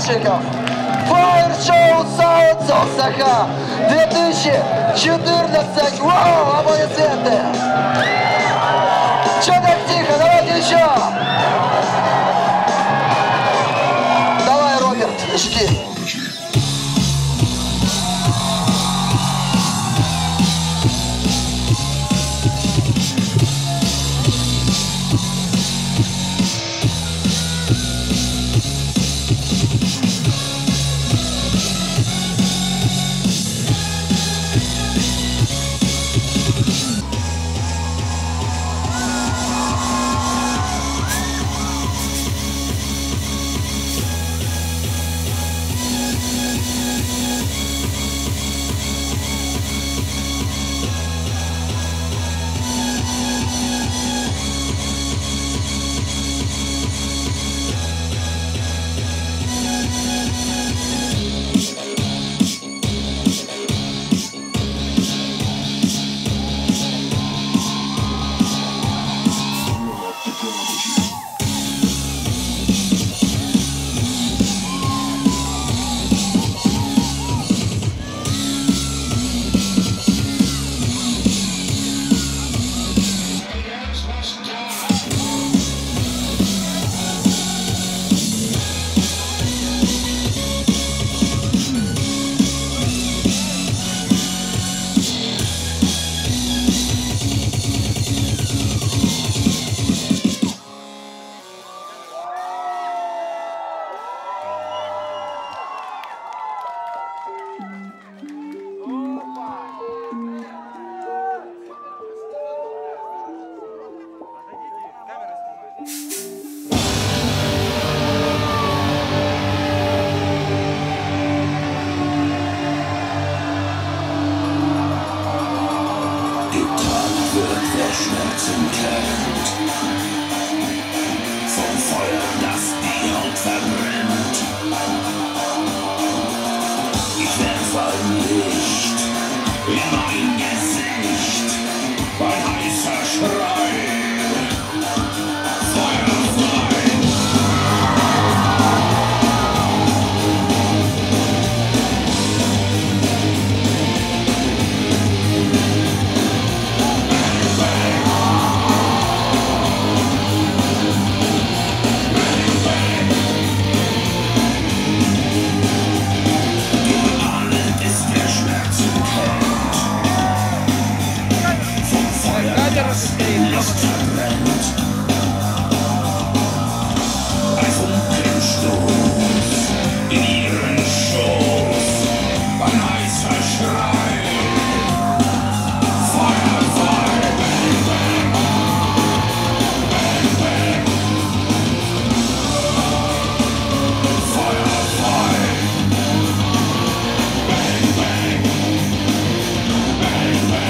подписчиков. Fire Show Sounds of Sakha 2014. Вау, аплодисменты. Чё так тихо? Давайте еще. Давай, Роберт, жги. Schmerzen kennt, vom Feuer, das die Haut verbrennt. Ich werf ein Licht in mein Gesicht, ein heißer Schrei, Feuer frei. Luft verbrennt, ein Funkenstoß in ihren Schoß, ein heißer Schrei, Feuer frei, bang, bang, bang, bang, Feuer frei, bang, bang, bang, bang.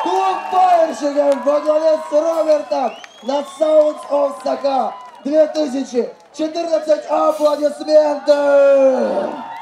Клуб Фаерщиков во главе с Робертом на Sounds of Sakha 2014. Аплодисменты!